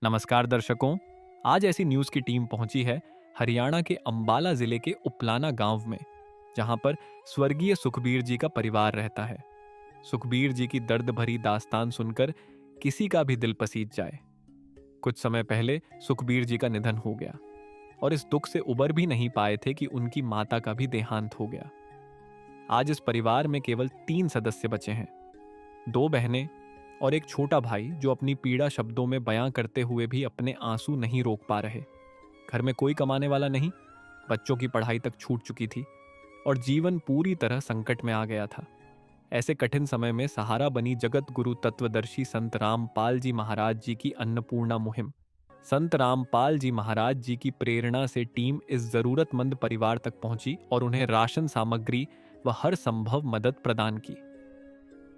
नमस्कार दर्शकों। आज ऐसी न्यूज़ की टीम पहुंची है हरियाणा के अंबाला जिले के उपलाना गांव में, जहां पर स्वर्गीय सुखबीर जी का परिवार रहता है। सुखबीर जी की दर्द भरी दास्तान सुनकर किसी का भी दिल पसीज जाए। कुछ समय पहले सुखबीर जी का निधन हो गया और इस दुख से उबर भी नहीं पाए थे कि उनकी माता का भी देहांत हो गया। आज इस परिवार में केवल 3 सदस्य बचे हैं, 2 बहनें और एक छोटा भाई जो अपनी पीड़ा शब्दों में बयां करते हुए भी अपने आंसू नहीं रोक पा रहे। घर में कोई कमाने वाला नहीं, बच्चों की पढ़ाई तक छूट चुकी थी और जीवन पूरी तरह संकट में आ गया था। ऐसे कठिन समय में सहारा बनी जगत गुरु तत्वदर्शी संत रामपाल जी महाराज जी की अन्नपूर्णा मुहिम। संत रामपाल जी महाराज जी की प्रेरणा से टीम इस जरूरतमंद परिवार तक पहुंची और उन्हें राशन सामग्री व हर संभव मदद प्रदान की।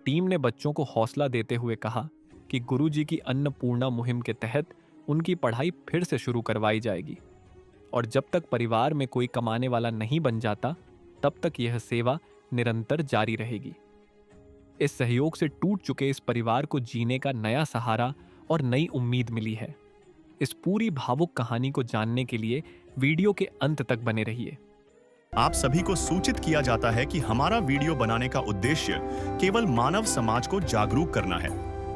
टीम ने बच्चों को हौसला देते हुए कहा कि गुरुजी की अन्नपूर्णा मुहिम के तहत उनकी पढ़ाई फिर से शुरू करवाई जाएगी और जब तक परिवार में कोई कमाने वाला नहीं बन जाता, तब तक यह सेवा निरंतर जारी रहेगी। इस सहयोग से टूट चुके इस परिवार को जीने का नया सहारा और नई उम्मीद मिली है। इस पूरी भावुक कहानी को जानने के लिए वीडियो के अंत तक बने रहिए। आप सभी को सूचित किया जाता है कि हमारा वीडियो बनाने का उद्देश्य केवल मानव समाज को जागरूक करना है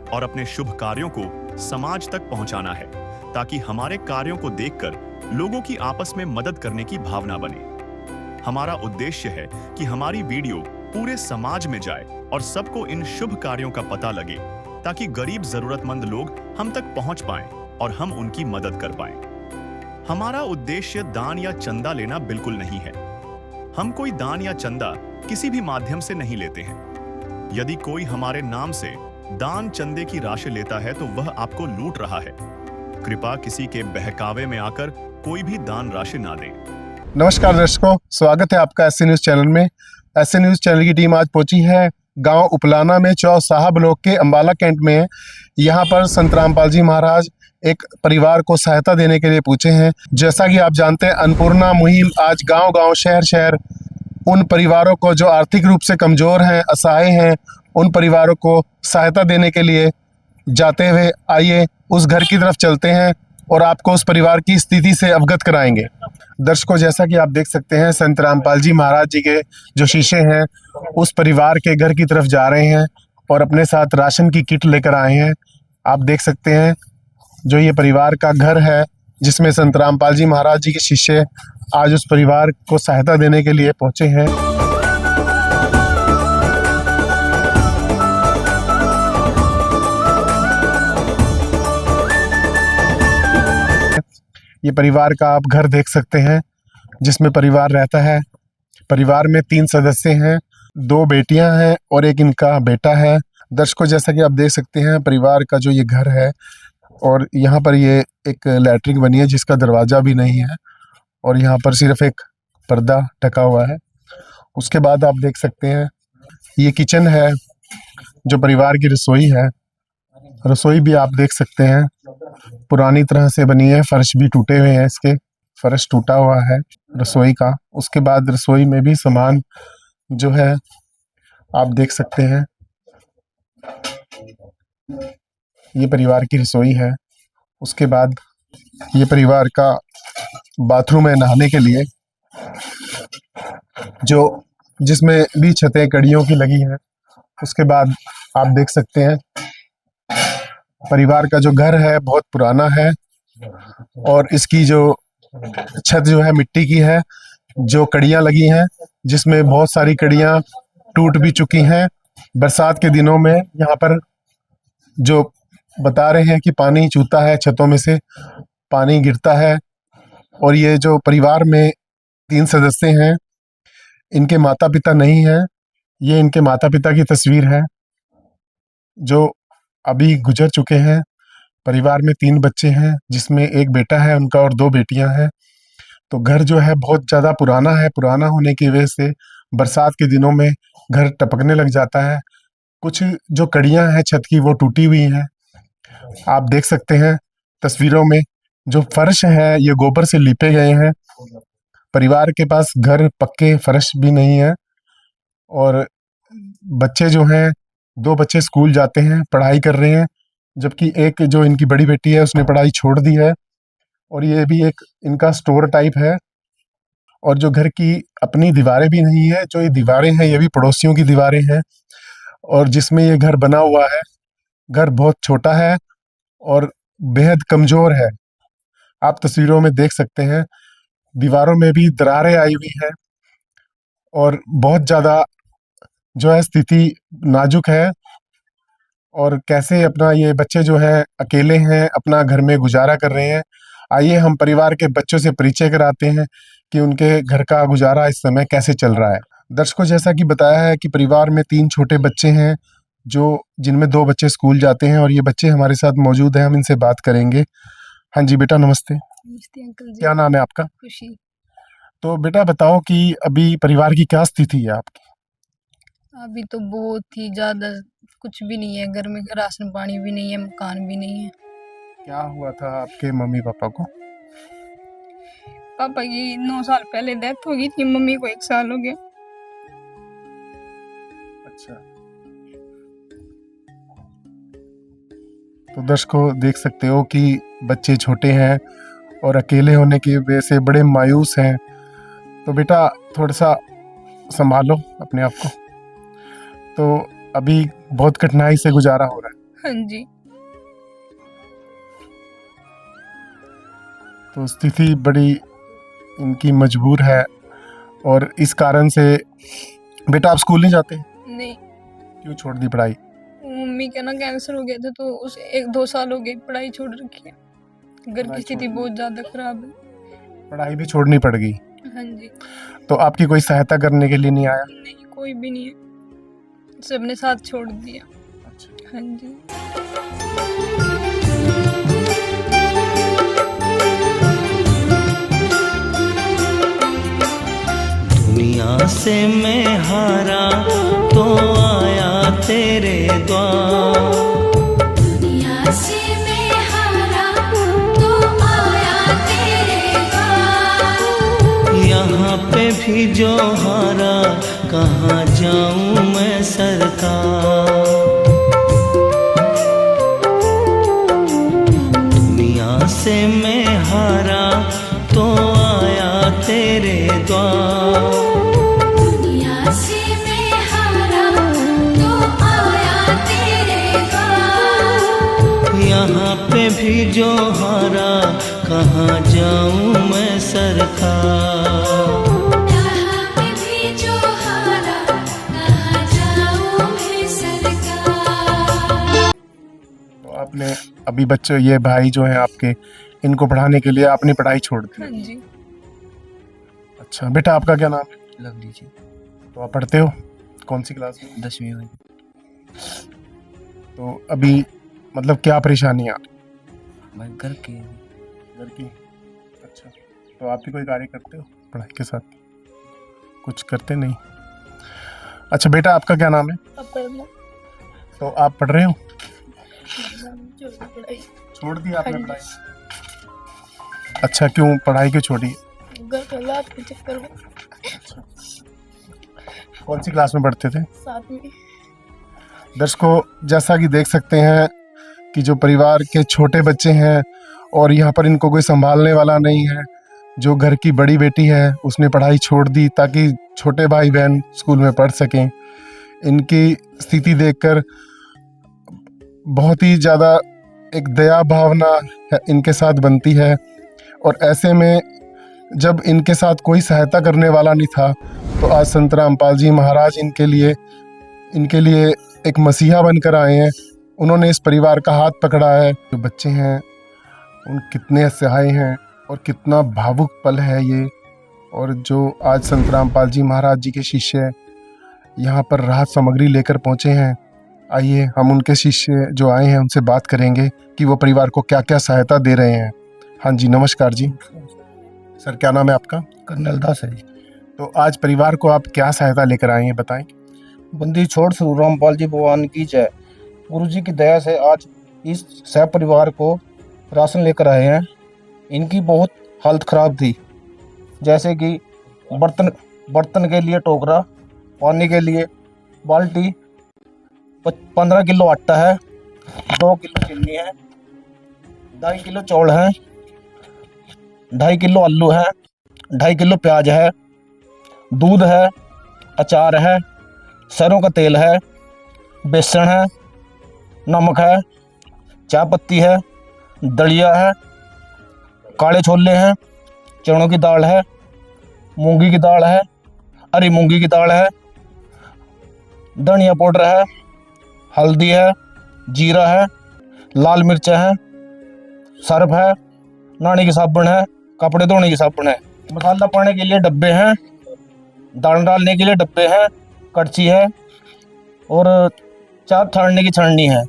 और अपने शुभ कार्यों को समाज तक पहुंचाना है, ताकि हमारे कार्यों को देखकर लोगों की आपस में मदद करने की भावना बने। हमारा उद्देश्य है कि हमारी वीडियो पूरे समाज में जाए और सबको इन शुभ कार्यों का पता लगे, ताकि गरीब जरूरतमंद लोग हम तक पहुंच पाएं और हम उनकी मदद कर पाएं। हमारा उद्देश्य दान या चंदा लेना बिल्कुल नहीं है। हम कोई दान या चंदा किसी भी माध्यम से नहीं लेते हैं। यदि कोई हमारे नाम से दान चंदे की राशि लेता है तो वह आपको लूट रहा है। कृपया किसी के बहकावे में आकर कोई भी दान राशि ना दे। नमस्कार दर्शकों, स्वागत है आपका एसए न्यूज चैनल में। एसए न्यूज चैनल की टीम आज पहुंची है गांव उपलाना में, चौसाहा ब्लॉक के अंबाला कैंट में। यहाँ पर संत रामपाल जी महाराज एक परिवार को सहायता देने के लिए पूछे हैं। जैसा कि आप जानते हैं, अन्नपूर्णा मुहिम आज गांव-गांव, शहर-शहर उन परिवारों को जो आर्थिक रूप से कमजोर हैं, असहाय हैं, उन परिवारों को सहायता देने के लिए जाते हुए आइए उस घर की तरफ चलते हैं और आपको उस परिवार की स्थिति से अवगत कराएंगे। दर्शकों, जैसा कि आप देख सकते हैं, संत रामपाल जी महाराज जी के जो शिष्य हैं उस परिवार के घर की तरफ जा रहे हैं और अपने साथ राशन की किट लेकर आए हैं। आप देख सकते हैं जो ये परिवार का घर है, जिसमें संत रामपाल जी महाराज जी के शिष्य आज उस परिवार को सहायता देने के लिए पहुंचे हैं। ये परिवार का आप घर देख सकते हैं, जिसमें परिवार रहता है। परिवार में 3 सदस्य हैं, 2 बेटियां हैं और एक इनका बेटा है। दर्शकों, जैसा कि आप देख सकते हैं, परिवार का जो ये घर है और यहाँ पर ये एक लैट्रिन बनी है जिसका दरवाज़ा भी नहीं है और यहाँ पर सिर्फ एक पर्दा ढका हुआ है। उसके बाद आप देख सकते हैं ये किचन है, जो परिवार की रसोई है। रसोई भी आप देख सकते हैं पुरानी तरह से बनी है, फर्श भी टूटे हुए हैं, इसके फर्श टूटा हुआ है रसोई का। उसके बाद रसोई में भी सामान जो है आप देख सकते हैं, ये परिवार की रसोई है। उसके बाद ये परिवार का बाथरूम है नहाने के लिए, जो जिसमें भी छतें कड़ियों की लगी हैं। उसके बाद आप देख सकते हैं परिवार का जो घर है बहुत पुराना है और इसकी जो छत जो है मिट्टी की है, जो कड़ियां लगी हैं जिसमें बहुत सारी कड़ियां टूट भी चुकी हैं। बरसात के दिनों में यहाँ पर जो बता रहे हैं कि पानी चूता है, छतों में से पानी गिरता है। और ये जो परिवार में 3 सदस्य हैं, इनके माता पिता नहीं हैं। ये इनके माता पिता की तस्वीर है जो अभी गुजर चुके हैं। परिवार में 3 बच्चे हैं, जिसमें एक बेटा है उनका और 2 बेटियां हैं। तो घर जो है बहुत ज़्यादा पुराना है। पुराना होने की वजह से बरसात के दिनों में घर टपकने लग जाता है। कुछ जो कड़ियां हैं छत की वो टूटी हुई हैं। आप देख सकते हैं तस्वीरों में जो फर्श है ये गोबर से लिपे गए हैं। परिवार के पास घर पक्के फर्श भी नहीं है और बच्चे जो हैं 2 बच्चे स्कूल जाते हैं, पढ़ाई कर रहे हैं, जबकि एक जो इनकी बड़ी बेटी है उसने पढ़ाई छोड़ दी है। और ये भी एक इनका स्टोर टाइप है। और जो घर की अपनी दीवारें भी नहीं है, जो ये दीवारें हैं ये भी पड़ोसियों की दीवारें हैं। और जिसमें ये घर बना हुआ है, घर बहुत छोटा है और बेहद कमजोर है। आप तस्वीरों में देख सकते हैं, दीवारों में भी दरारें आई हुई है और बहुत ज़्यादा जो है स्थिति नाजुक है। और कैसे अपना ये बच्चे जो है अकेले हैं, अपना घर में गुजारा कर रहे हैं। आइए हम परिवार के बच्चों से परिचय कराते हैं कि उनके घर का गुजारा इस समय कैसे चल रहा है। दर्शकों, जैसा कि बताया है कि परिवार में 3 छोटे बच्चे हैं, जो जिनमें 2 बच्चे स्कूल जाते हैं और ये बच्चे हमारे साथ मौजूद हैं। हम इनसे बात करेंगे। हाँ जी बेटा, नमस्ते। नमस्ते अंकल जी। क्या नाम है आपका? खुशी। तो बेटा बताओ कि अभी परिवार की क्या स्थिति है आपकी? अभी तो बहुत ही ज़्यादा कुछ भी नहीं है, घर में राशन पानी भी नहीं है, मकान भी नहीं है। क्या हुआ था आपके मम्मी पापा को? पापा की 9 साल पहले डेथ हो गई थी, मम्मी को 1 साल हो गया। अच्छा, तो दर्शकों देख सकते हो कि बच्चे छोटे हैं और अकेले होने की वजह से बड़े मायूस हैं। तो बेटा थोड़ा सा संभालो अपने आप को। तो अभी बहुत कठिनाई से गुजारा हो रहा है। हाँ जी। तो स्थिति बड़ी इनकी मजबूर है और इस कारण से बेटा आप स्कूल नहीं जाते? नहीं, क्यों छोड़ दी पढ़ाई? मम्मी का ना कैंसर हो गया था, तो उसे 1-2 साल हो गए पढ़ाई छोड़ रखी है। घर पढ़ाई की स्थिति छोड़ दी। बहुत ज़्यादा खराब है। पढ़ाई भी छोड़नी पड़ गई। हाँ जी। तो आपकी कोई सहायता करने के लिए नहीं आया? नहीं, कोई भी नहीं है, सबने साथ छोड़ दिया। अच्छा। हाँ जी। दुनिया से मैं हारा तो आया तेरे द्वार। दुनिया से मैं हारा तो आया तेरे द्वार। यहाँ पे भी जो हारा कहाँ जाऊँ मैं सरकार। दुनिया से मैं हारा तो आया तेरे द्वार। दुनिया से मैं हारा तो आया तेरे द्वार। यहाँ पे भी जो हारा कहाँ जाऊँ मैं सरकार। यहाँ पे भी जो हारा कहाँ जाऊँ मैं सरकार। तो आपने अभी बच्चे, ये भाई जो हैं आपके, इनको पढ़ाने के लिए आपने पढ़ाई छोड़ दी? हाँ जी। अच्छा बेटा, आपका क्या नाम है? लवली जी। तो आप पढ़ते हो कौन सी क्लास में? 10वीं में। तो अभी मतलब क्या परेशानियाँ मैं घर के घर की? अच्छा, तो आप भी कोई कार्य करते हो पढ़ाई के साथ? कुछ करते नहीं। अच्छा बेटा, आपका क्या नाम है? तो आप पढ़ रहे हो? छोड़ दी आपने हाँ जी। पढ़ाई? अच्छा, क्यों पढ़ाई क्यों छोड़ी? घर के हालात के चक्कर में। अच्छा, कौन सी क्लास में पढ़ते थे? 7वीं। दर्शकों, जैसा कि देख सकते हैं कि जो परिवार के छोटे बच्चे हैं और यहाँ पर इनको कोई संभालने वाला नहीं है। जो घर की बड़ी बेटी है उसने पढ़ाई छोड़ दी ताकि छोटे भाई बहन स्कूल में पढ़ सकें। इनकी स्थिति देखकर बहुत ही ज़्यादा एक दया भावना इनके साथ बनती है। और ऐसे में जब इनके साथ कोई सहायता करने वाला नहीं था, तो आज संत रामपाल जी महाराज इनके लिए एक मसीहा बनकर आए हैं। उन्होंने इस परिवार का हाथ पकड़ा है। जो बच्चे हैं उन कितने असहाय हैं और कितना भावुक पल है ये। और जो आज संत रामपाल जी महाराज जी के शिष्य यहाँ पर राहत सामग्री लेकर पहुँचे हैं, आइए हम उनके शिष्य जो आए हैं उनसे बात करेंगे कि वो परिवार को क्या क्या सहायता दे रहे हैं। हाँ जी, नमस्कार जी। सर, क्या नाम है आपका? कर्नल दास है। तो आज परिवार को आप क्या सहायता लेकर आए हैं, बताएं। बंदी छोड़ श्री रामपाल जी भगवान की जय। गुरु जी की दया से आज इस सह परिवार को राशन लेकर आए हैं। इनकी बहुत हालत खराब थी, जैसे कि बर्तन के लिए टोकरा, पानी के लिए बाल्टी, 15 किलो आटा है, 2 किलो चीनी है, 2.5 किलो चौल है, 2.5 किलो आलू है, 2.5 किलो प्याज है, दूध है, अचार है, सरों का तेल है, बेसन है, नमक है, चाय पत्ती है, दलिया है, काले छोले हैं, चनों की दाल है, मूंगी की दाल है, हरी मूंगी की दाल है, धनिया पाउडर है, हल्दी है, जीरा है, लाल मिर्च है, सर्फ है, नहाने की साबुन है, कपड़े धोने की साबुन है, मसाला पाने के लिए डब्बे हैं, दाल डालने के लिए डब्बे हैं, कड़छी है और चाप छाड़ने की छाननी है।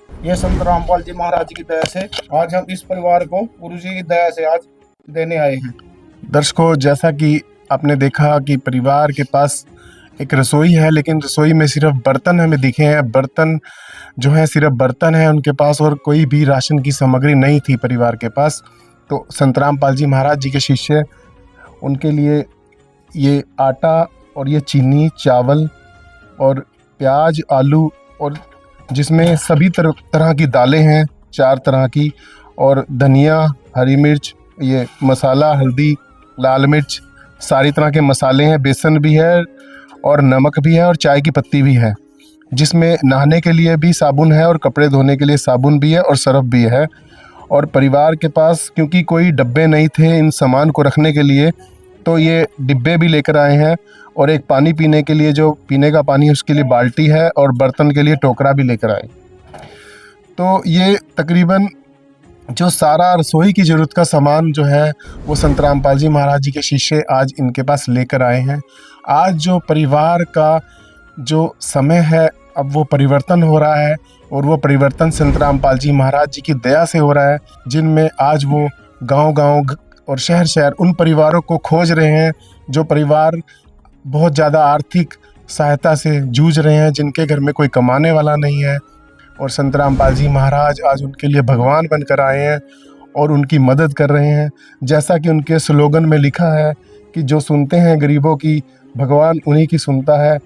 ये संत रामपाल जी महाराज की दया से आज हम इस परिवार को गुरु जी की दया से आज देने आए हैं। दर्शकों, जैसा कि आपने देखा कि परिवार के पास एक रसोई है, लेकिन रसोई में सिर्फ बर्तन हमें दिखे हैं। बर्तन जो है सिर्फ बर्तन है उनके पास, और कोई भी राशन की सामग्री नहीं थी परिवार के पास। तो संत रामपाल जी महाराज जी के शिष्य उनके लिए ये आटा और ये चीनी, चावल और प्याज, आलू, और जिसमें सभी तरह की दालें हैं, 4 तरह की, और धनिया, हरी मिर्च, ये मसाला, हल्दी, लाल मिर्च, सारी तरह के मसाले हैं, बेसन भी है और नमक भी है और चाय की पत्ती भी है, जिसमें नहाने के लिए भी साबुन है और कपड़े धोने के लिए साबुन भी है और सर्फ भी है। और परिवार के पास क्योंकि कोई डब्बे नहीं थे इन सामान को रखने के लिए, तो ये डिब्बे भी लेकर आए हैं, और एक पानी पीने के लिए जो पीने का पानी है उसके लिए बाल्टी है, और बर्तन के लिए टोकरा भी लेकर आए। तो ये तकरीबन जो सारा रसोई की ज़रूरत का सामान जो है वो संत रामपाल जी महाराज जी के शिष्य आज इनके पास लेकर आए हैं। आज जो परिवार का जो समय है अब वो परिवर्तन हो रहा है, और वो परिवर्तन संत रामपाल जी महाराज जी की दया से हो रहा है, जिनमें आज वो गांव-गांव और शहर-शहर उन परिवारों को खोज रहे हैं जो परिवार बहुत ज़्यादा आर्थिक सहायता से जूझ रहे हैं, जिनके घर में कोई कमाने वाला नहीं है। और संत रामपाल जी महाराज आज उनके लिए भगवान बनकर आए हैं और उनकी मदद कर रहे हैं। जैसा कि उनके स्लोगन में लिखा है कि जो सुनते हैं गरीबों की, भगवान उन्हीं की सुनता है।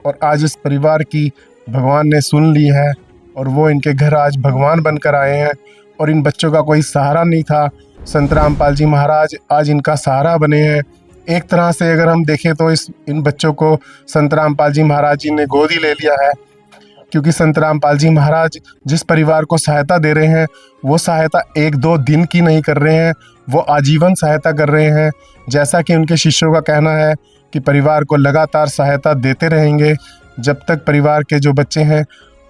और आज इस परिवार की भगवान ने सुन ली है, और वो इनके घर आज भगवान बनकर आए हैं। और इन बच्चों का कोई सहारा नहीं था, संत रामपाल जी महाराज आज इनका सहारा बने हैं। एक तरह से अगर हम देखें तो इन बच्चों को संत रामपाल जी महाराज जी ने गोद ही ले लिया है, क्योंकि संत रामपाल जी महाराज जिस परिवार को सहायता दे रहे हैं वो सहायता 1-2 दिन की नहीं कर रहे हैं, वो आजीवन सहायता कर रहे हैं। जैसा कि उनके शिष्यों का कहना है कि परिवार को लगातार सहायता देते रहेंगे जब तक परिवार के जो बच्चे हैं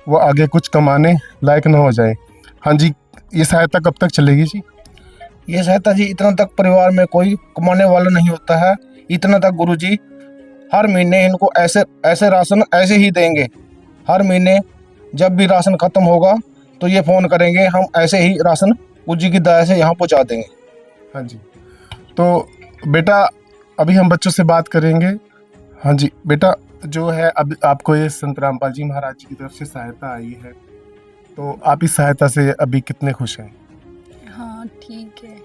वो आगे कुछ कमाने लायक न हो जाए। हाँ जी, ये सहायता कब तक चलेगी जी? ये सहायता जी इतना तक परिवार में कोई कमाने वाला नहीं होता है, इतना तक गुरु जी हर महीने इनको ऐसे राशन ऐसे ही देंगे। हर महीने जब भी राशन खत्म होगा तो ये फ़ोन करेंगे, हम ऐसे ही राशन गुरु जी की दया से यहाँ पहुँचा देंगे। हाँ जी, तो बेटा अभी हम बच्चों से बात करेंगे। हाँ जी बेटा, जो है अब आपको ये संत रामपाल जी महाराज जी की तरफ से सहायता आई है, तो आप इस सहायता से अभी कितने खुश हैं? हाँ ठीक है,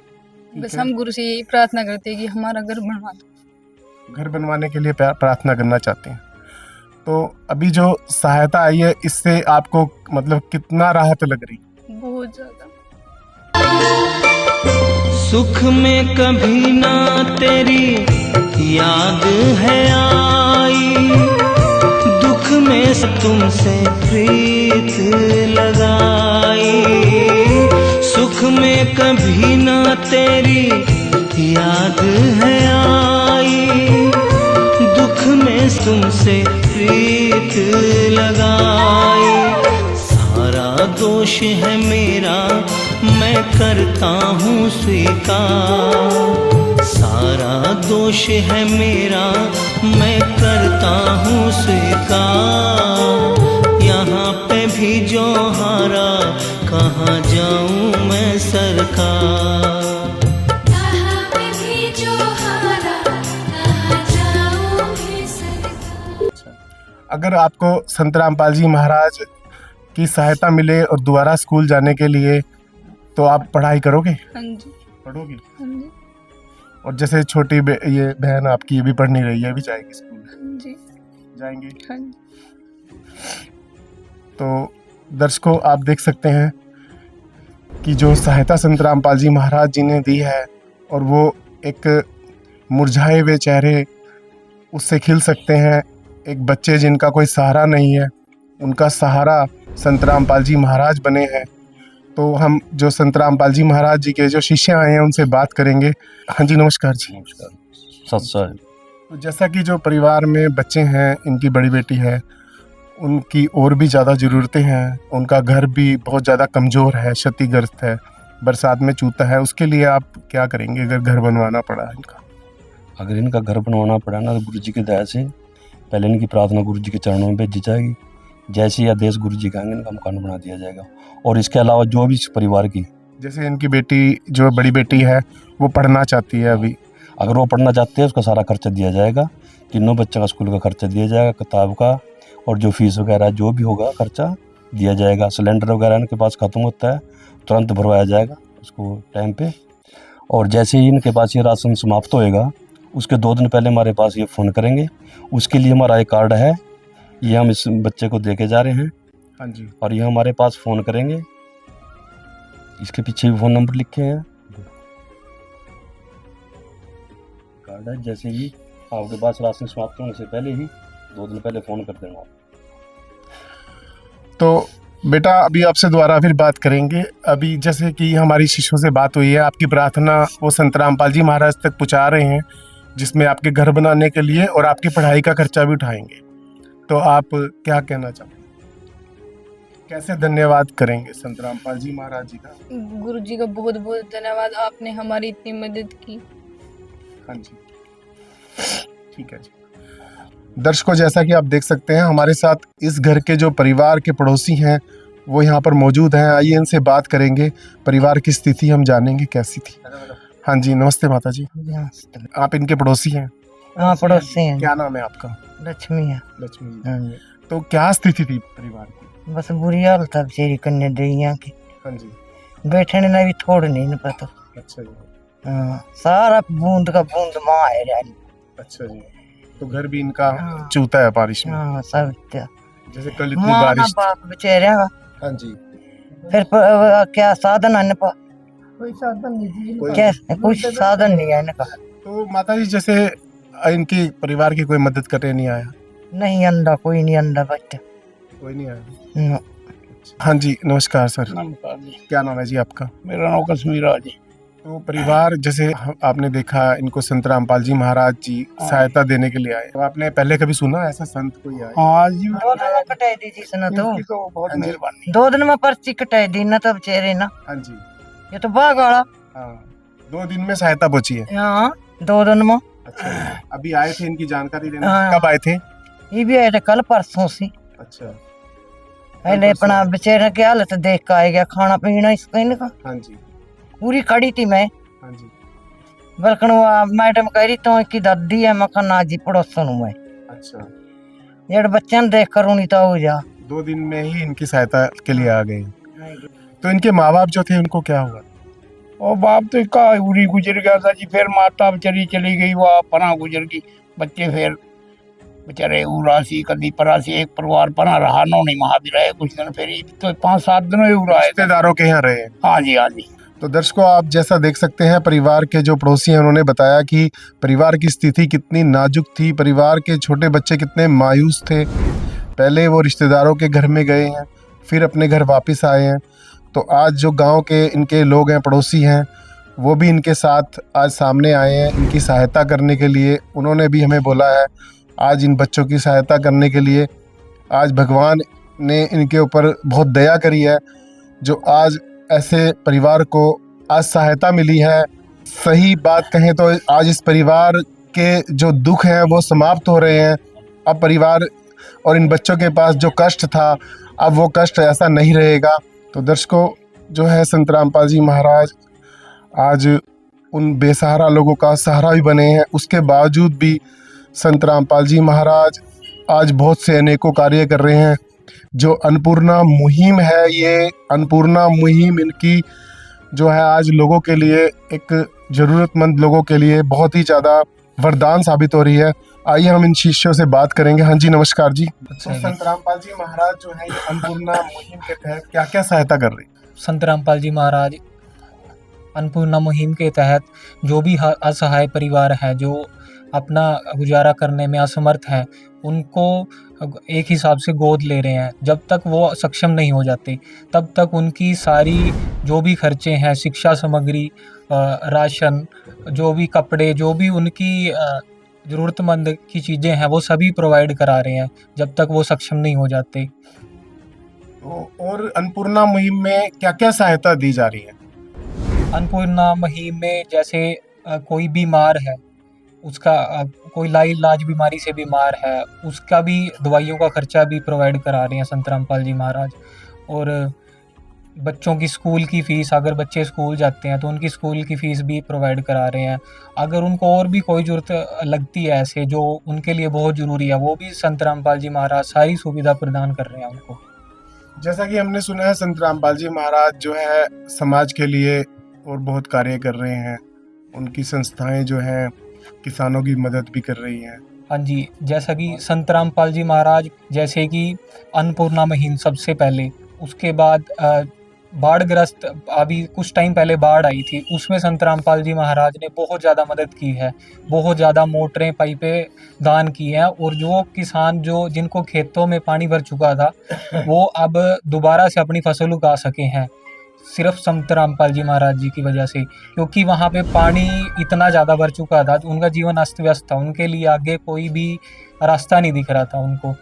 बस है। हम गुरु से यही प्रार्थना करते हैं कि हमारा घर बनवा दो। घर बनवाने के लिए प्रार्थना करना चाहते हैं। तो अभी जो सहायता आई है इससे आपको मतलब कितना राहत लग रही? बहुत ज़्यादा। सुख में कभी ना तेरी याद है आई, दुख में तुमसे प्रीत लगाई। सुख में कभी ना तेरी याद है आई, दुख में तुमसे प्रीत लगाई। सारा दोष है मेरा मैं करता हूँ स्वीकार, सारा दोष है मेरा मैं करता हूँ स्वीकार। यहाँ पे भी जो हारा कहाँ जाऊँ मैं सरकार। यहाँ पे भी जो हारा कहाँ जाऊँ मैं सरकार। अगर आपको संत रामपाल जी महाराज की सहायता मिले और दोबारा स्कूल जाने के लिए, तो आप पढ़ाई करोगे? हाँ जी। पढ़ोगी? हाँ जी। और जैसे छोटी ये बहन आपकी ये भी पढ़ नहीं रही है, ये भी जाएगी स्कूल? हाँ जी। जाएंगी? हाँ जी। तो दर्शकों, आप देख सकते हैं कि जो सहायता संत रामपाल जी महाराज जी ने दी है, और वो एक मुरझाए हुए चेहरे उससे खिल सकते हैं। एक बच्चे जिनका कोई सहारा नहीं है, उनका सहारा संत रामपाल जी महाराज बने हैं। तो हम जो संत रामपाल जी महाराज जी के जो शिष्य आए हैं उनसे बात करेंगे। हाँ जी, नमस्कार जी। नमस्कार। सत्संग। तो जैसा कि जो परिवार में बच्चे हैं, इनकी बड़ी बेटी है, उनकी और भी ज़्यादा ज़रूरतें हैं। उनका घर भी बहुत ज़्यादा कमज़ोर है, क्षतिग्रस्त है, बरसात में चूता है। उसके लिए आप क्या करेंगे अगर घर बनवाना पड़ा इनका? अगर इनका घर बनवाना पड़ा ना, तो गुरु जी की दया से पहले इनकी प्रार्थना गुरु जी के चरणों में भेजी जाएगी। जैसे ही आदेश गुरु जी कहेंगे, इनका मकान बना दिया जाएगा। और इसके अलावा जो भी इस परिवार की, जैसे इनकी बेटी, जो बड़ी बेटी है, वो पढ़ना चाहती है अभी, अगर वो पढ़ना चाहते हैं, उसका सारा खर्चा दिया जाएगा। तीनों बच्चों का स्कूल का खर्चा दिया जाएगा, किताब का, और जो फीस वगैरह जो भी होगा खर्चा दिया जाएगा। सिलेंडर वगैरह इनके पास ख़त्म होता है, तुरंत भरवाया जाएगा उसको टाइम पे। और जैसे ही इनके पास ये राशन समाप्त होएगा, उसके 2 दिन पहले हमारे पास ये फ़ोन करेंगे। उसके लिए हमारा एक कार्ड है, ये हम इस बच्चे को दे के जा रहे हैं। हाँ जी। और ये हमारे पास फ़ोन करेंगे, इसके पीछे भी फ़ोन नंबर लिखे हैं, कार्ड है। जैसे ही आपके पास राशन समाप्त होने से पहले ही 2 दिन पहले फ़ोन कर देना। तो बेटा, अभी आपसे दोबारा फिर बात करेंगे। अभी जैसे कि हमारी शिष्यों से बात हुई है, आपकी प्रार्थना वो संत रामपाल जी महाराज तक पहुँचा रहे हैं, जिसमें आपके घर बनाने के लिए और आपकी पढ़ाई का खर्चा भी उठाएंगे। तो आप क्या कहना चाहोगे, कैसे धन्यवाद करेंगे संत रामपाल जी महाराज जी का? गुरु जी का बहुत बहुत धन्यवाद, आपने हमारी इतनी मदद की। हाँ जी, ठीक है जी। दर्शकों, जैसा कि आप देख सकते हैं, हमारे साथ इस घर के जो परिवार के पड़ोसी हैं वो यहाँ पर मौजूद हैं। आइए इनसे बात करेंगे, परिवार की स्थिति हम जानेंगे कैसी थी। हाँ जी, नमस्ते माता जी। आप इनके पड़ोसी हैं? हाँ, पड़ोसी हैं। क्या नाम है आपका? लक्ष्मी है। लक्ष्मी। हाँ जी। तो क्या स्थिति थी परिवार की? बस बुरी हालत है बेचारी कन्या दैया की। हाँ जी। बैठने ना भी थोड़ नहीं न पता। अच्छा जी। हाँ, सारा बूंद का बूंद माँ है यानी। अच्छा जी। तो घर भी इनका हाँ। चूता है बारिश में? हाँ, सब क्या जैसे कल इतनी माँ ना बारिश। बाप बेचारे का। हाँ जी। फिर क्या साधन है इनका? कोई साधन नहीं। क्या कुछ साधन नहीं है इनका। तो माता जी, जैसे इनकी परिवार की कोई मदद करने नहीं आया? नहीं, अंडा कोई नहीं, अंडा बच्चा कोई नहीं आया। न। हाँ जी, नमस्कार सर। नमस्कार जी। क्या नाम है जी आपका? मेरा नाम कश्मीरा जी। तो परिवार, जैसे आपने देखा इनको संत रामपाल जी महाराज जी सहायता देने के लिए आए, तो आपने पहले कभी सुना ऐसा संत कोई आए? हाँ जी। 2 दिन में कटाई दी जिसने तो बहुत मेहरबानी। 2 दिन में पर्ची कटाई दी ना, तब चेहरे ना। हाँ जी। ये तो बाग वाला। हाँ, 2 दिन में सहायता पहुंची है। हाँ, 2 दिन में। अच्छा, अभी आए थे इनकी जानकारी लेने? हाँ। कब आए थे? ये भी आए थे कल परसों से। अच्छा। पहले अपना बेचारे की हालत देख के आ गया, खाना पीना इसका इनका हाँ जी। पूरी खड़ी थी मैं। हाँ जी। बल्कि वो मैडम कह रही तो की दादी है, मैं कहना जी पड़ोसन हूँ मैं। अच्छा। जेड़ बच्चे ने देख कर उन्हीं तो हो जा। 2 दिन में ही इनकी सहायता के लिए आ गए। तो इनके माँ बाप जो थे उनको क्या हुआ? और बाप तो इसका उरी गुजर गया था जी। फिर माता बेचारी चली गई, वह पना गुजर गई। बच्चे फिर बेचारे उरासी कदी परासी, एक परिवार पना रहा, नो नहीं वहाँ भी रहे कुछ दिन। फिर तो 5-7 दिन उरा रिश्तेदारों के यहाँ रहे? हाँ जी, हाँ जी। तो दर्शकों, आप जैसा देख सकते हैं, परिवार के जो पड़ोसी हैं उन्होंने बताया कि परिवार की स्थिति कितनी नाजुक थी, परिवार के छोटे बच्चे कितने मायूस थे। पहले वो रिश्तेदारों के घर में गए हैं, फिर अपने घर वापस आए हैं। तो आज जो गांव के इनके लोग हैं, पड़ोसी हैं, वो भी इनके साथ आज सामने आए हैं इनकी सहायता करने के लिए। उन्होंने भी हमें बोला है आज इन बच्चों की सहायता करने के लिए। आज भगवान ने इनके ऊपर बहुत दया करी है, जो आज ऐसे परिवार को आज सहायता मिली है। सही बात कहें तो आज इस परिवार के जो दुख हैं वो समाप्त हो रहे हैं। अब परिवार और इन बच्चों के पास जो कष्ट था, अब वो कष्ट ऐसा नहीं रहेगा। तो दर्शकों, जो है संत रामपाल जी महाराज आज उन बेसहारा लोगों का सहारा भी बने हैं। उसके बावजूद भी संत रामपाल जी महाराज आज बहुत से अनेकों कार्य कर रहे हैं। जो अन्नपूर्णा मुहिम है, ये अन्नपूर्णा मुहिम इनकी जो है आज लोगों के लिए, एक ज़रूरतमंद लोगों के लिए बहुत ही ज़्यादा वरदान साबित हो रही है। आइए हम इन शिष्यों से बात करेंगे। हाँ जी, नमस्कार जी। अच्छा तो जी। संत रामपाल जी महाराज जो है ये अन्नपूर्णा मुहिम के तहत क्या क्या सहायता कर रहे हैं? संत रामपाल जी महाराज अन्नपूर्णा मुहिम के तहत जो भी असहाय परिवार है, जो अपना गुजारा करने में असमर्थ हैं, उनको एक हिसाब से गोद ले रहे हैं। जब तक वो सक्षम नहीं हो जाते, तब तक उनकी सारी जो भी खर्चे हैं, शिक्षा सामग्री, राशन, जो भी कपड़े, जो भी उनकी ज़रूरतमंद की चीज़ें हैं, वो सभी प्रोवाइड करा रहे हैं, जब तक वो सक्षम नहीं हो जाते। तो और अन्नपूर्णा मुहिम में क्या क्या सहायता दी जा रही है? अन्नपूर्णा मुहिम में जैसे कोई बीमार है, उसका कोई लाइलाज बीमारी से बीमार है, उसका भी दवाइयों का खर्चा भी प्रोवाइड करा रहे हैं संत रामपाल जी महाराज। और बच्चों की स्कूल की फ़ीस, अगर बच्चे स्कूल जाते हैं तो उनकी स्कूल की फ़ीस भी प्रोवाइड करा रहे हैं। अगर उनको और भी कोई ज़रूरत लगती है ऐसे जो उनके लिए बहुत ज़रूरी है, वो भी संत रामपाल जी महाराज सारी सुविधा प्रदान कर रहे हैं उनको। जैसा कि हमने सुना है संत रामपाल जी महाराज जो है समाज के लिए और बहुत कार्य कर रहे हैं। उनकी संस्थाएं जो हैं किसानों की मदद भी कर रही हैं। हाँ जी, जैसा कि संत रामपाल जी महाराज, जैसे कि अन्नपूर्णा मुहिम सबसे पहले, उसके बाद बाढ़ग्रस्त, अभी कुछ टाइम पहले बाढ़ आई थी, उसमें संत रामपाल जी महाराज ने बहुत ज़्यादा मदद की है। बहुत ज़्यादा मोटरें, पाइपें दान की हैं, और जो किसान जिनको खेतों में पानी भर चुका था, वो अब दोबारा से अपनी फसल उगा सके हैं, सिर्फ संत रामपाल जी महाराज जी की वजह से। क्योंकि वहाँ पे पानी इतना ज़्यादा भर चुका था, उनका जीवन अस्त व्यस्त था, उनके लिए आगे कोई भी रास्ता नहीं दिख रहा था उनको।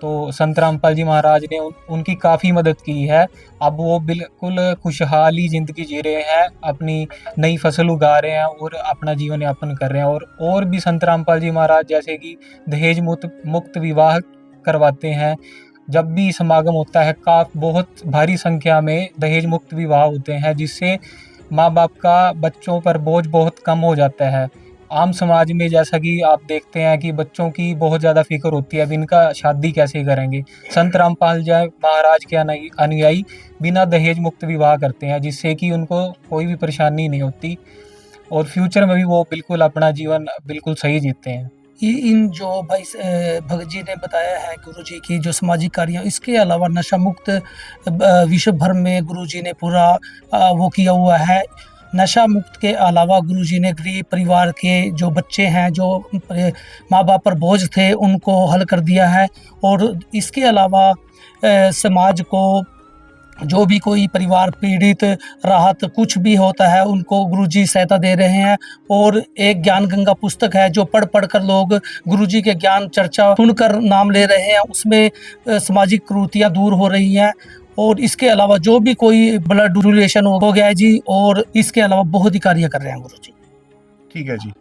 तो संत रामपाल जी महाराज ने उनकी काफ़ी मदद की है। अब वो बिल्कुल खुशहाली ज़िंदगी जी रहे हैं, अपनी नई फसल उगा रहे हैं और अपना जीवन यापन कर रहे हैं। और भी संत रामपाल जी महाराज जैसे कि दहेज मुक्त विवाह करवाते हैं। जब भी समागम होता है, बहुत भारी संख्या में दहेज मुक्त विवाह होते हैं, जिससे माँ बाप का बच्चों पर बोझ बहुत कम हो जाता है। आम समाज में जैसा कि आप देखते हैं कि बच्चों की बहुत ज़्यादा फिक्र होती है, अब इनका शादी कैसे करेंगे। संत रामपाल जी महाराज के अनुयायी बिना दहेज मुक्त विवाह करते हैं, जिससे कि उनको कोई भी परेशानी नहीं होती, और फ्यूचर में भी वो बिल्कुल अपना जीवन बिल्कुल सही जीते हैं। इन जो भाई भगत जी ने बताया है गुरु जी की जो सामाजिक कार्य, इसके अलावा नशा मुक्त विश्व भर में गुरु जी ने पूरा वो किया हुआ है। नशा मुक्त के अलावा गुरु जी ने गरीब परिवार के जो बच्चे हैं, जो माँ बाप पर बोझ थे, उनको हल कर दिया है। और इसके अलावा समाज को जो भी कोई परिवार पीड़ित, राहत कुछ भी होता है, उनको गुरुजी सहायता दे रहे हैं। और एक ज्ञान गंगा पुस्तक है जो पढ़ कर लोग गुरुजी के ज्ञान चर्चा सुनकर नाम ले रहे हैं, उसमें सामाजिक कुरीतियाँ दूर हो रही हैं। और इसके अलावा जो भी कोई ब्लड डोनेशन हो गया है जी, और इसके अलावा बहुत ही कार्य कर रहे हैं गुरुजी। ठीक है जी।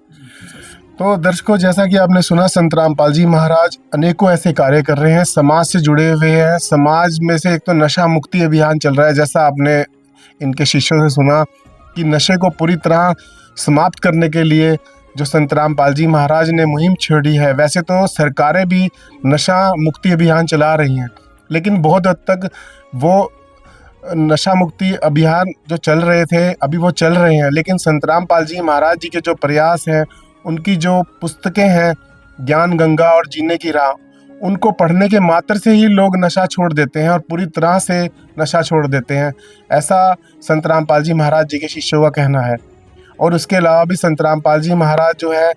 तो दर्शकों, जैसा कि आपने सुना, संत रामपाल जी महाराज अनेकों ऐसे कार्य कर रहे हैं, समाज से जुड़े हुए हैं। समाज में से एक तो नशा मुक्ति अभियान चल रहा है, जैसा आपने इनके शिष्यों से सुना कि नशे को पूरी तरह समाप्त करने के लिए जो संत रामपाल जी महाराज ने मुहिम छेड़ी है। वैसे तो सरकारें भी नशा मुक्ति अभियान चला रही हैं, लेकिन बहुत हद तक वो नशा मुक्ति अभियान जो चल रहे थे अभी वो चल रहे हैं, लेकिन संत रामपाल जी महाराज जी के जो प्रयास हैं, उनकी जो पुस्तकें हैं ज्ञान गंगा और जीने की राह, उनको पढ़ने के मात्र से ही लोग नशा छोड़ देते हैं और पूरी तरह से नशा छोड़ देते हैं, ऐसा संत रामपाल जी महाराज जी के शिष्यों का कहना है। और उसके अलावा भी संत रामपाल जी महाराज जो है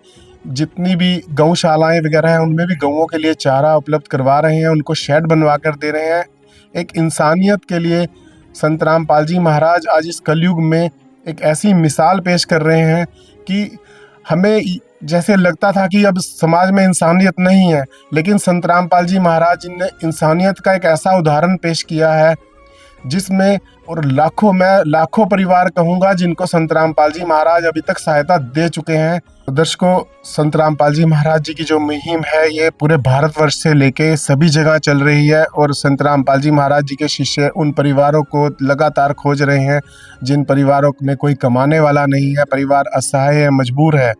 जितनी भी गौशालाएं वगैरह हैं उनमें भी गौओं के लिए चारा उपलब्ध करवा रहे हैं, उनको शेड बनवा कर दे रहे हैं। एक इंसानियत के लिए संत रामपाल जी महाराज आज इस कलयुग में एक ऐसी मिसाल पेश कर रहे हैं कि हमें जैसे लगता था कि अब समाज में इंसानियत नहीं है, लेकिन संत रामपाल जी महाराज जी ने इंसानियत का एक ऐसा उदाहरण पेश किया है जिसमें, और लाखों परिवार कहूँगा जिनको संत रामपाल जी महाराज अभी तक सहायता दे चुके हैं। दर्शकों, संत रामपाल जी महाराज जी की जो मुहिम है ये पूरे भारतवर्ष से लेके सभी जगह चल रही है, और संत रामपाल जी महाराज जी के शिष्य उन परिवारों को लगातार खोज रहे हैं जिन परिवारों में कोई कमाने वाला नहीं है, परिवार असहाय है, मजबूर है,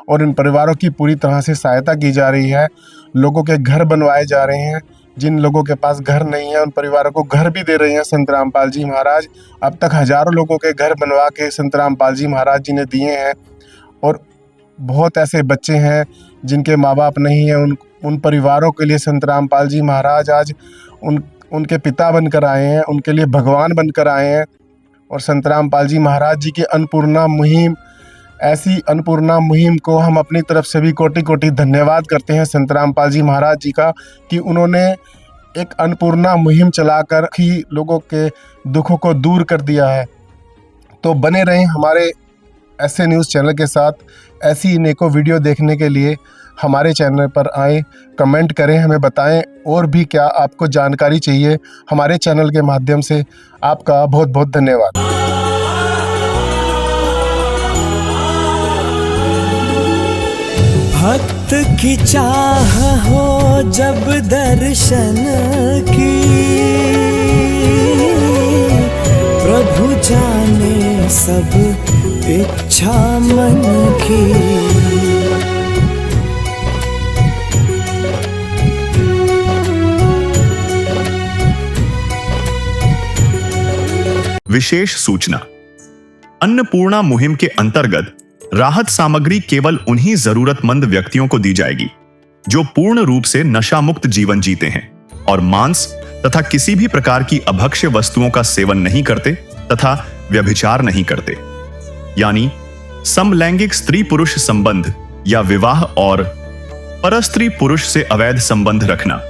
और इन परिवारों की पूरी तरह से सहायता की जा रही है। लोगों के घर बनवाए जा रहे हैं, जिन लोगों के पास घर नहीं है उन परिवारों को घर भी दे रहे हैं संत रामपाल जी महाराज। अब तक हजारों लोगों के घर बनवा के संत रामपाल जी महाराज जी ने दिए हैं, और बहुत ऐसे बच्चे हैं जिनके माँ बाप नहीं हैं, उन परिवारों के लिए संत रामपाल जी महाराज आज उनके पिता बनकर आए हैं, उनके लिए भगवान बनकर आए हैं। और संत रामपाल जी महाराज जी की अन्नपूर्णा मुहिम, ऐसी अन्नपूर्णा मुहिम को हम अपनी तरफ से भी कोटि कोटि धन्यवाद करते हैं संत रामपाल जी महाराज जी का, कि उन्होंने एक अन्नपूर्णा मुहिम चलाकर ही लोगों के दुखों को दूर कर दिया है। तो बने रहें हमारे ऐसे न्यूज़ चैनल के साथ। ऐसी अनेकों वीडियो देखने के लिए हमारे चैनल पर आएँ, कमेंट करें, हमें बताएं और भी क्या आपको जानकारी चाहिए हमारे चैनल के माध्यम से। आपका बहुत बहुत धन्यवाद। भक्त की चाह हो जब दर्शन की, प्रभु जाने सब इच्छा मन की। विशेष सूचना। अन्नपूर्णा मुहिम के अंतर्गत राहत सामग्री केवल उन्हीं जरूरतमंद व्यक्तियों को दी जाएगी जो पूर्ण रूप से नशा मुक्त जीवन जीते हैं और मांस तथा किसी भी प्रकार की अभक्ष्य वस्तुओं का सेवन नहीं करते तथा व्यभिचार नहीं करते, यानी समलैंगिक स्त्री पुरुष संबंध या विवाह और परस्त्री पुरुष से अवैध संबंध रखना।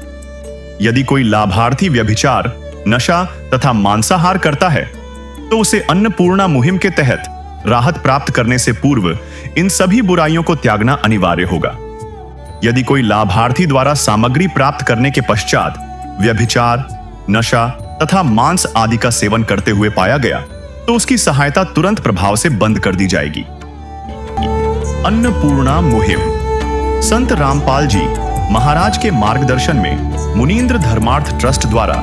यदि कोई लाभार्थी व्यभिचार, नशा तथा मांसाहार करता है तो उसे अन्नपूर्णा मुहिम के तहत राहत प्राप्त करने से पूर्व इन सभी बुराइयों को त्यागना अनिवार्य होगा। यदि कोई लाभार्थी द्वारा सामग्री प्राप्त करने के पश्चात व्यभिचार, नशा तथा मांस आदि का सेवन करते हुए पाया गया तो उसकी सहायता तुरंत प्रभाव से बंद कर दी जाएगी। अन्नपूर्णा मुहिम संत रामपाल जी महाराज के मार्गदर्शन में मुनींद्र धर्मार्थ ट्रस्ट द्वारा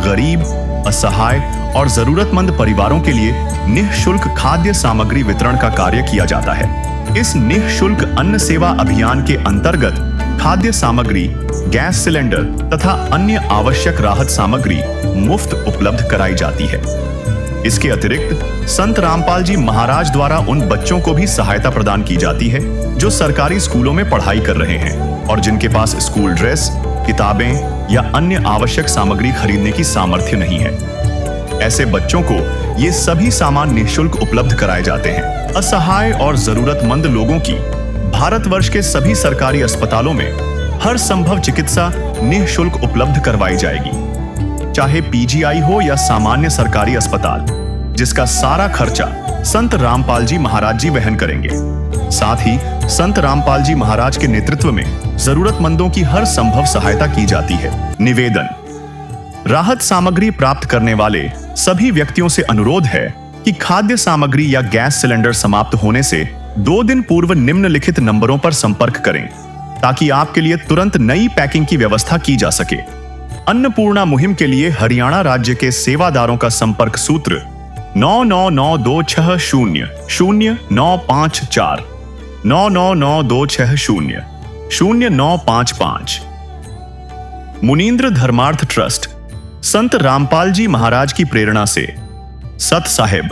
गरीब, असहाय और जरूरतमंद परिवारों के लिए निःशुल्क खाद्य सामग्री वितरण का कार्य किया जाता है। इस निःशुल्क अन्न सेवा अभियान के अंतर्गत खाद्य सामग्री, गैस सिलेंडर तथा अन्य आवश्यक राहत सामग्री मुफ्त उपलब्ध कराई जाती है। इसके अतिरिक्त संत रामपाल जी महाराज द्वारा उन बच्चों को भी सहायता प्रदान की जाती है जो सरकारी स्कूलों में पढ़ाई कर रहे हैं और जिनके पास स्कूल ड्रेस, किताबें या अन्य आवश्यक सामग्री खरीदने की सामर्थ्य नहीं है। ऐसे बच्चों को ये सभी सामान निःशुल्क उपलब्ध कराए जाते हैं। असहाय और जरूरतमंद लोगों की भारतवर्ष के सभी सरकारी अस्पतालों में हर संभव चिकित्सा निःशुल्क उपलब्ध करवाई जाएगी, चाहे पीजीआई हो या सामान्य सरकारी अस्पताल, जिसका सारा खर्चा संत रामपाल जी महाराज जी वहन करेंगे। साथ ही संत रामपाल जी महाराज के नेतृत्व में जरूरतमंदों की हर संभव सहायता की जाती है। निवेदन। राहत सामग्री प्राप्त करने वाले सभी व्यक्तियों से अनुरोध है कि खाद्य सामग्री या गैस सिलेंडर समाप्त होने से 2 दिन पूर्व निम्नलिखित नंबरों पर संपर्क करें ताकि आपके लिए तुरंत नई पैकिंग की व्यवस्था की जा सके। अन्नपूर्णा मुहिम के लिए हरियाणा राज्य के सेवादारों का संपर्क सूत्र 9992600954 9992600955। मुनींद्र धर्मार्थ ट्रस्ट संत रामपाल जी महाराज की प्रेरणा से सत साहिब